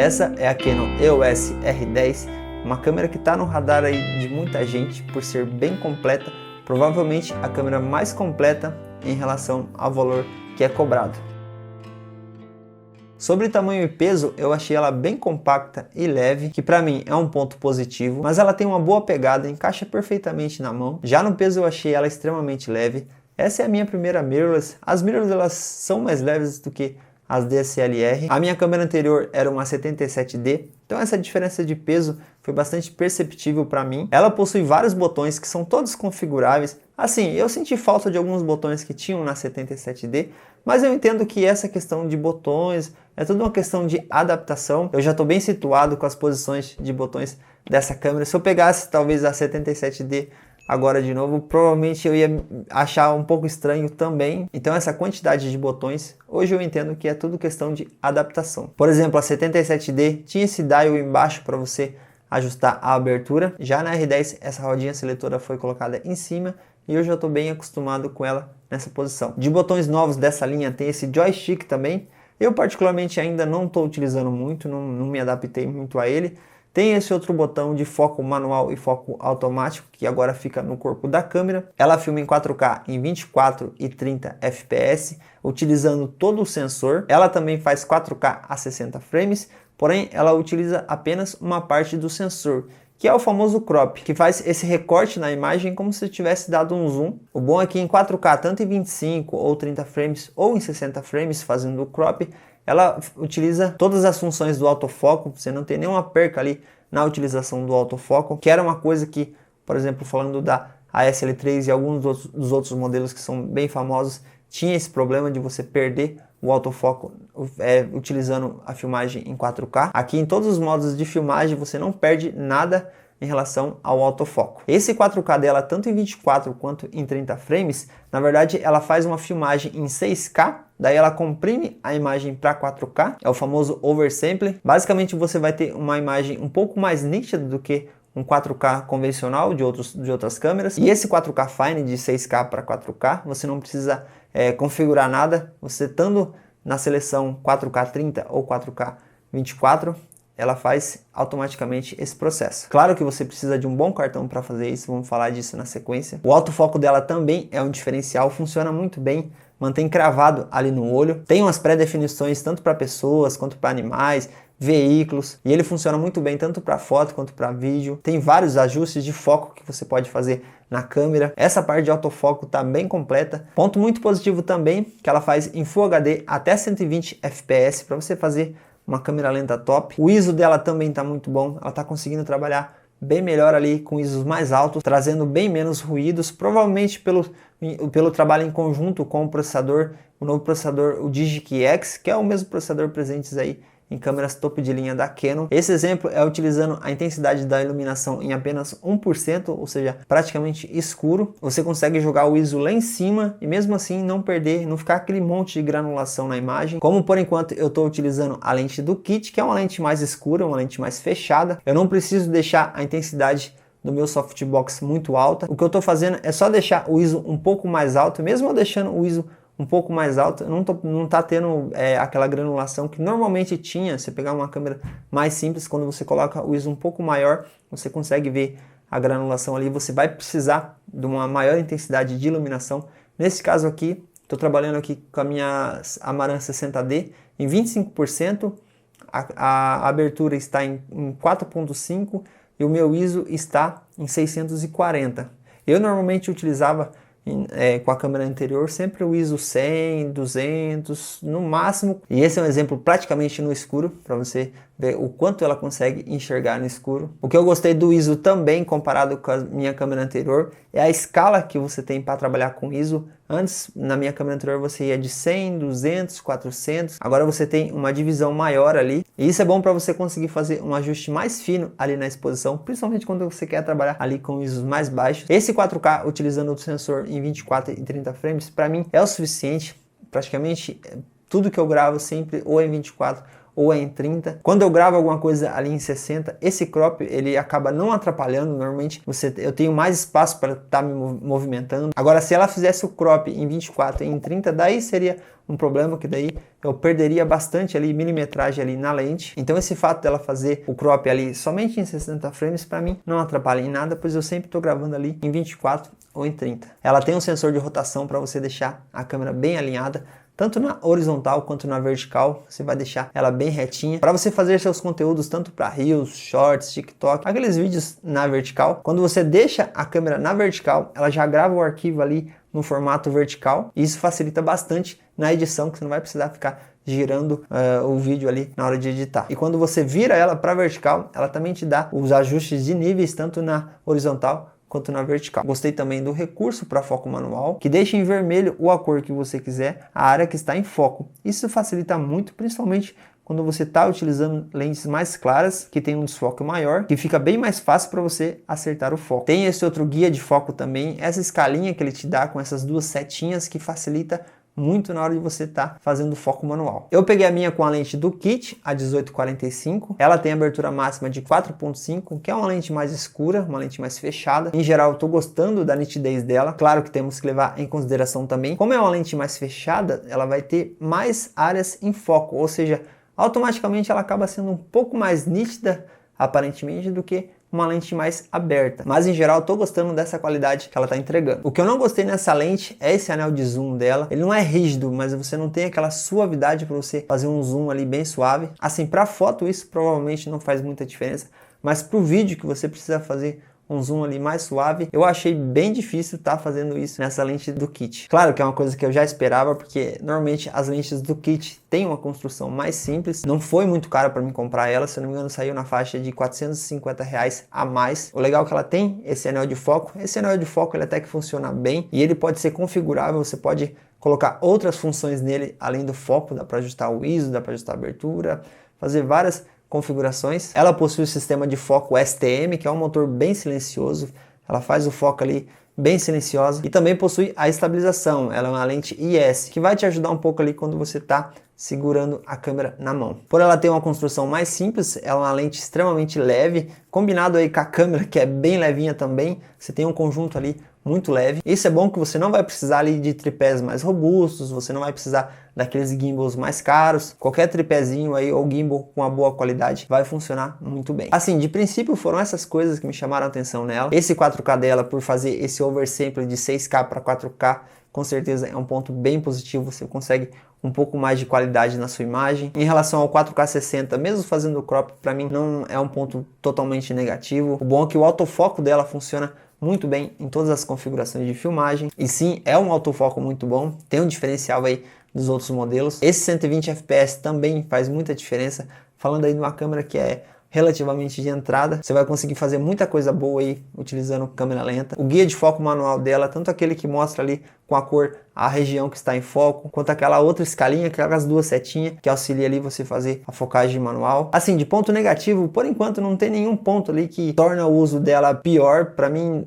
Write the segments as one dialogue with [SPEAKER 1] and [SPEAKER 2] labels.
[SPEAKER 1] Essa é a Canon EOS R10, uma câmera que está no radar aí de muita gente por ser bem completa, provavelmente a câmera mais completa em relação ao valor que é cobrado. Sobre tamanho e peso, eu achei ela bem compacta e leve, que para mim é um ponto positivo, mas ela tem uma boa pegada, encaixa perfeitamente na mão. Já no peso eu achei ela extremamente leve. Essa é a minha primeira mirrorless. As mirrorless elas são mais leves do que as DSLR. A minha câmera anterior era uma 77D, então essa diferença de peso foi bastante perceptível para mim. Ela possui vários botões que são todos configuráveis. Assim, eu senti falta de alguns botões que tinham na 77D, mas eu entendo que essa questão de botões é tudo uma questão de adaptação. Eu já estou bem situado com as posições de botões dessa câmera. Se eu pegasse talvez a 77D agora de novo, provavelmente eu ia achar um pouco estranho também. Então essa quantidade de botões, hoje eu entendo que é tudo questão de adaptação. Por exemplo, a 77D tinha esse dial embaixo para você ajustar a abertura. Já na R10 essa rodinha seletora foi colocada em cima e eu já estou bem acostumado com ela nessa posição. De botões novos dessa linha tem esse joystick também. Eu particularmente ainda não estou utilizando muito, não me adaptei muito a ele. Tem esse outro botão de foco manual e foco automático, que agora fica no corpo da câmera. Ela filma em 4K em 24 e 30 fps, utilizando todo o sensor. Ela também faz 4K a 60 frames, porém ela utiliza apenas uma parte do sensor, que é o famoso crop, que faz esse recorte na imagem como se tivesse dado um zoom. O bom é que em 4K, tanto em 25 ou 30 frames ou em 60 frames, fazendo o crop, ela utiliza todas as funções do autofoco, você não tem nenhuma perca ali na utilização do autofoco, que era uma coisa que, por exemplo, falando da ASL3 e alguns dos outros modelos que são bem famosos, tinha esse problema de você perder o autofoco utilizando a filmagem em 4K. Aqui em todos os modos de filmagem você não perde nada em relação ao autofoco. Esse 4K dela, tanto em 24 quanto em 30 frames, na verdade ela faz uma filmagem em 6K, daí ela comprime a imagem para 4K, é o famoso oversample. Basicamente você vai ter uma imagem um pouco mais nítida do que um 4K convencional de outras câmeras. E esse 4K Fine de 6K para 4K, você não precisa configurar nada, você estando na seleção 4K 30 ou 4K 24, ela faz automaticamente esse processo. Claro que você precisa de um bom cartão para fazer isso, vamos falar disso na sequência. O autofoco dela também é um diferencial, funciona muito bem, mantém cravado ali no olho. Tem umas pré-definições tanto para pessoas quanto para animais, veículos, e ele funciona muito bem tanto para foto quanto para vídeo. Tem vários ajustes de foco que você pode fazer na câmera. Essa parte de autofoco está bem completa. Ponto muito positivo também, que ela faz em Full HD até 120 fps para você fazer uma câmera lenta top. O ISO dela também está muito bom, ela está conseguindo trabalhar bem melhor ali com ISOs mais altos, trazendo bem menos ruídos, provavelmente pelo trabalho em conjunto com o processador, o novo processador, o Digic X, que é o mesmo processador presentes aí em câmeras topo de linha da Canon. Esse exemplo é utilizando a intensidade da iluminação em apenas 1%, ou seja, praticamente escuro. Você consegue jogar o ISO lá em cima e mesmo assim não perder, não ficar aquele monte de granulação na imagem. Como por enquanto eu estou utilizando a lente do kit, que é uma lente mais escura, uma lente mais fechada, eu não preciso deixar a intensidade do meu softbox muito alta. O que eu estou fazendo é só deixar o ISO um pouco mais alto, mesmo eu deixando o ISO um pouco mais alto, não tá tendo aquela granulação que normalmente tinha. Você pegar uma câmera mais simples, quando você coloca o ISO um pouco maior, você consegue ver a granulação ali, você vai precisar de uma maior intensidade de iluminação. Nesse caso aqui, estou trabalhando aqui com a minha Amaran 60D em 25%, a abertura está em 4.5 e o meu ISO está em 640. Eu normalmente utilizava com a câmera anterior sempre o ISO 100, 200 no máximo, e esse é um exemplo praticamente no escuro para você ver o quanto ela consegue enxergar no escuro. O que eu gostei do ISO também comparado com a minha câmera anterior é a escala que você tem para trabalhar com ISO. Antes, na minha câmera anterior, você ia de 100, 200, 400. Agora você tem uma divisão maior ali. E isso é bom para você conseguir fazer um ajuste mais fino ali na exposição, principalmente quando você quer trabalhar ali com ISOs mais baixos. Esse 4K, utilizando o sensor em 24 e 30 frames, para mim é o suficiente. Praticamente tudo que eu gravo sempre ou é em 24 ou é em 30. Quando eu gravo alguma coisa ali em 60, esse crop ele acaba não atrapalhando. Normalmente eu tenho mais espaço para estar me movimentando. Agora, se ela fizesse o crop em 24 e em 30, daí seria um problema, que daí eu perderia bastante ali milimetragem ali na lente. Então esse fato dela fazer o crop ali somente em 60 frames, para mim não atrapalha em nada, pois eu sempre estou gravando ali em 24 ou em 30. Ela tem um sensor de rotação para você deixar a câmera bem alinhada, tanto na horizontal quanto na vertical. Você vai deixar ela bem retinha para você fazer seus conteúdos tanto para Reels, Shorts, TikTok, aqueles vídeos na vertical. Quando você deixa a câmera na vertical, ela já grava o arquivo ali no formato vertical, e isso facilita bastante na edição, que você não vai precisar ficar girando o vídeo ali na hora de editar. E quando você vira ela para vertical, ela também te dá os ajustes de níveis tanto na horizontal quanto na vertical. Gostei também do recurso para foco manual, que deixa em vermelho ou a cor que você quiser a área que está em foco. Isso facilita muito, principalmente quando você está utilizando lentes mais claras, que tem um desfoque maior, que fica bem mais fácil para você acertar o foco. Tem esse outro guia de foco também, essa escalinha que ele te dá com essas duas setinhas, que facilita muito na hora de você estar fazendo foco manual. Eu peguei a minha com a lente do kit, a 18-45. Ela tem abertura máxima de 4.5, que é uma lente mais escura, uma lente mais fechada. Em geral, eu estou gostando da nitidez dela. Claro que temos que levar em consideração também, como é uma lente mais fechada, ela vai ter mais áreas em foco, ou seja, automaticamente ela acaba sendo um pouco mais nítida, aparentemente, do que uma lente mais aberta. Mas em geral, eu tô gostando dessa qualidade que ela tá entregando. O que eu não gostei nessa lente é esse anel de zoom dela. Ele não é rígido, mas você não tem aquela suavidade para você fazer um zoom ali bem suave. Assim, para foto isso provavelmente não faz muita diferença, mas pro vídeo que você precisa fazer um zoom ali mais suave, eu achei bem difícil estar fazendo isso nessa lente do kit. Claro que é uma coisa que eu já esperava, porque normalmente as lentes do kit têm uma construção mais simples. Não foi muito caro para mim comprar ela, se eu não me engano saiu na faixa de R$450 a mais. O legal é que ela tem esse anel de foco. Esse anel de foco ele até que funciona bem e ele pode ser configurável, você pode colocar outras funções nele além do foco, dá para ajustar o ISO, dá para ajustar a abertura, fazer várias configurações. Ela possui o sistema de foco STM, que é um motor bem silencioso. Ela faz o foco ali bem silenciosa e também possui a estabilização. Ela é uma lente IS, que vai te ajudar um pouco ali quando você está segurando a câmera na mão. Por ela ter uma construção mais simples, ela é uma lente extremamente leve, combinado aí com a câmera, que é bem levinha também. Você tem um conjunto ali muito leve. Isso é bom que você não vai precisar ali de tripés mais robustos, você não vai precisar daqueles gimbals mais caros. Qualquer tripézinho aí ou gimbal com uma boa qualidade vai funcionar muito bem. Assim, de princípio foram essas coisas que me chamaram a atenção nela. Esse 4K dela, por fazer esse oversample de 6K para 4K, com certeza é um ponto bem positivo. Você consegue um pouco mais de qualidade na sua imagem. Em relação ao 4K 60, mesmo fazendo o crop, para mim não é um ponto totalmente negativo. O bom é que o autofoco dela funciona muito bem em todas as configurações de filmagem. E sim, é um autofoco muito bom, tem um diferencial aí dos outros modelos. Esse 120 fps também faz muita diferença. Falando aí de uma câmera que é relativamente de entrada, você vai conseguir fazer muita coisa boa aí utilizando câmera lenta. O guia de foco manual dela, tanto aquele que mostra ali com a cor a região que está em foco, quanto aquela outra escalinha, aquelas duas setinhas que auxilia ali você fazer a focagem manual. Assim, de ponto negativo, por enquanto não tem nenhum ponto ali que torna o uso dela pior. Para mim,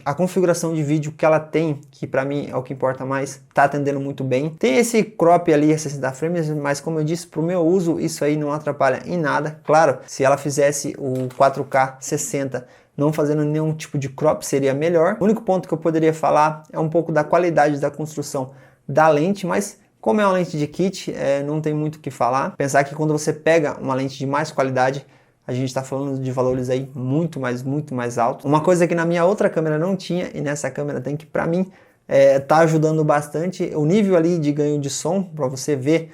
[SPEAKER 1] a configuração de vídeo que ela tem, que para mim é o que importa mais, tá atendendo muito bem. Tem esse crop ali a 60 frames, mas como eu disse, pro meu uso isso aí não atrapalha em nada. Claro, se ela fizesse o 4K 60 não fazendo nenhum tipo de crop seria melhor. O único ponto que eu poderia falar é um pouco da qualidade da construção da lente, mas como é uma lente de kit, não tem muito o que falar. Pensar que quando você pega uma lente de mais qualidade, a gente está falando de valores aí muito mais altos. Uma coisa que na minha outra câmera não tinha e nessa câmera tem, que para mim tá ajudando bastante, o nível ali de ganho de som, para você ver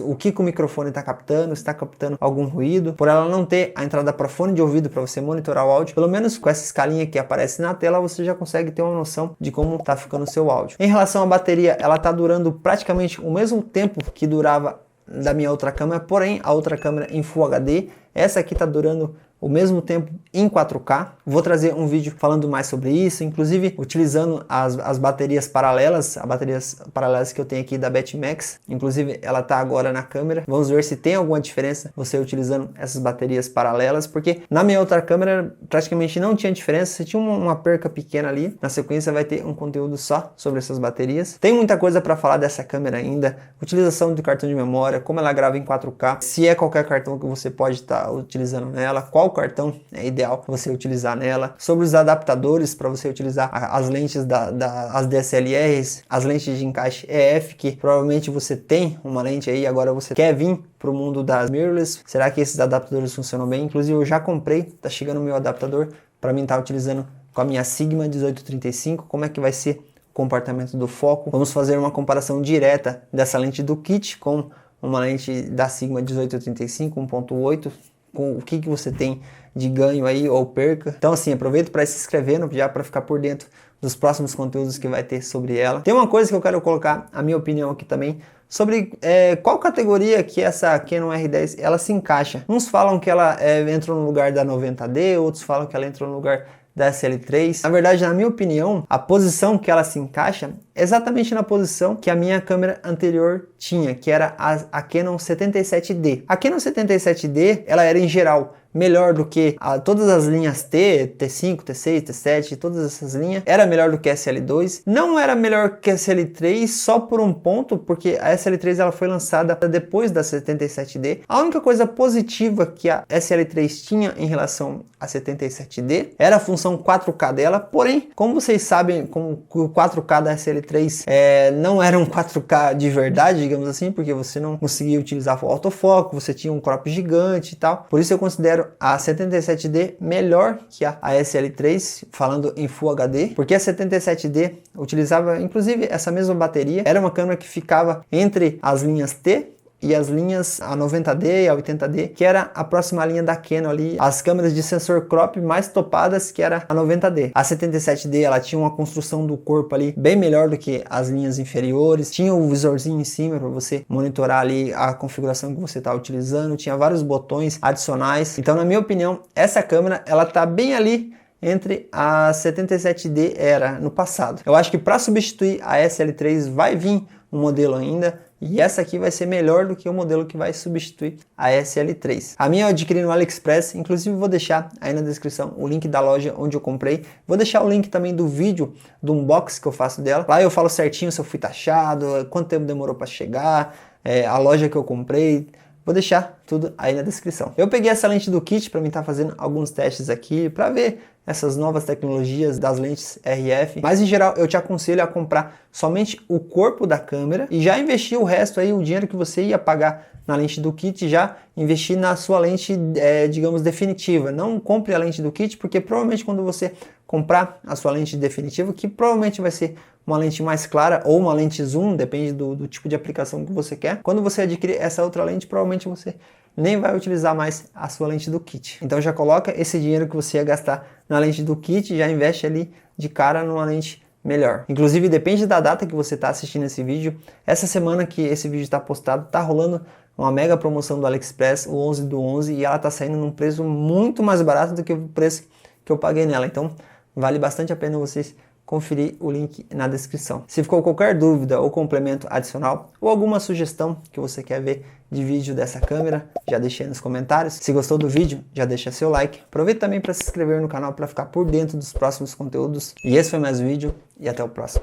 [SPEAKER 1] o que o microfone está captando, se está captando algum ruído. Por ela não ter a entrada para fone de ouvido para você monitorar o áudio, pelo menos com essa escalinha que aparece na tela, você já consegue ter uma noção de como está ficando o seu áudio. Em relação à bateria, ela está durando praticamente o mesmo tempo que durava da minha outra câmera, porém a outra câmera em Full HD, essa aqui está durando o mesmo tempo em 4K. Vou trazer um vídeo falando mais sobre isso, inclusive utilizando as baterias paralelas, as baterias paralelas que eu tenho aqui da Betmax. Inclusive ela tá agora na câmera. Vamos ver se tem alguma diferença você utilizando essas baterias paralelas, porque na minha outra câmera praticamente não tinha diferença. Se tinha uma perca pequena ali, na sequência vai ter um conteúdo só sobre essas baterias. Tem muita coisa para falar dessa câmera ainda, utilização do cartão de memória, como ela grava em 4K, se é qualquer cartão que você pode estar utilizando nela, qual cartão é ideal para você utilizar nela, sobre os adaptadores para você utilizar as lentes as DSLRs, as lentes de encaixe EF, que provavelmente você tem uma lente aí, agora você quer vir para o mundo das mirrorless. Será que esses adaptadores funcionam bem? Inclusive eu já comprei, tá chegando o meu adaptador para mim estar utilizando com a minha Sigma 1835, como é que vai ser o comportamento do foco. Vamos fazer uma comparação direta dessa lente do kit com uma lente da Sigma 1835 1.8, com o que você tem de ganho aí ou perca. Então assim, aproveita para se inscrever já para ficar por dentro dos próximos conteúdos que vai ter sobre ela. Tem uma coisa que eu quero colocar a minha opinião aqui também sobre qual categoria que essa Canon R10 ela se encaixa. Uns falam que ela entrou no lugar da 90D, outros falam que ela entrou no lugar da SL3. Na verdade, na minha opinião, a posição que ela se encaixa é exatamente na posição que a minha câmera anterior tinha, que era a Canon 77D. A Canon 77D, ela era em geral melhor do que todas as linhas T, T5, T6, T7, todas essas linhas. Era melhor do que a SL2. Não era melhor que a SL3 só por um ponto, porque a SL3 ela foi lançada depois da 77D. A única coisa positiva que a SL3 tinha em relação à 77D era a função 4K dela. Porém, como vocês sabem, como o 4K da SL3 não era um 4K de verdade, digamos assim, porque você não conseguia utilizar o autofoco, você tinha um crop gigante e tal. Por isso eu considero a 77D melhor que a SL3, falando em Full HD, porque a 77D utilizava inclusive essa mesma bateria, era uma câmera que ficava entre as linhas T e as linhas a 90D e a 80D, que era a próxima linha da Canon ali, as câmeras de sensor crop mais topadas, que era a 90D. A 77D, ela tinha uma construção do corpo ali bem melhor do que as linhas inferiores, tinha o visorzinho em cima para você monitorar ali a configuração que você está utilizando, tinha vários botões adicionais. Então, na minha opinião, essa câmera, ela tá bem ali entre a 77D era no passado. Eu acho que para substituir a SL3 vai vir um modelo ainda, e essa aqui vai ser melhor do que o modelo que vai substituir a SL3. A minha eu adquiri no AliExpress, inclusive vou deixar aí na descrição o link da loja onde eu comprei. Vou deixar o link também do vídeo do unboxing que eu faço dela. Lá eu falo certinho se eu fui taxado, quanto tempo demorou para chegar, a loja que eu comprei. Vou deixar tudo aí na descrição. Eu peguei essa lente do kit para mim estar fazendo alguns testes aqui para ver essas novas tecnologias das lentes RF, mas em geral eu te aconselho a comprar somente o corpo da câmera e já investir o resto aí, o dinheiro que você ia pagar na lente do kit, já investir na sua lente, digamos, definitiva. Não compre a lente do kit, porque provavelmente quando você comprar a sua lente definitiva, que provavelmente vai ser uma lente mais clara ou uma lente zoom, depende do tipo de aplicação que você quer. Quando você adquirir essa outra lente, provavelmente você nem vai utilizar mais a sua lente do kit. Então já coloca esse dinheiro que você ia gastar na lente do kit, já investe ali de cara numa lente melhor. Inclusive, depende da data que você está assistindo esse vídeo. Essa semana que esse vídeo está postado, está rolando uma mega promoção do AliExpress, o 11 do 11, e ela está saindo num preço muito mais barato do que o preço que eu paguei nela. Então, vale bastante a pena vocês conferir o link na descrição. Se ficou qualquer dúvida ou complemento adicional ou alguma sugestão que você quer ver de vídeo dessa câmera, já deixa aí nos comentários. Se gostou do vídeo, já deixa seu like. Aproveita também para se inscrever no canal para ficar por dentro dos próximos conteúdos. E esse foi mais um vídeo e até o próximo.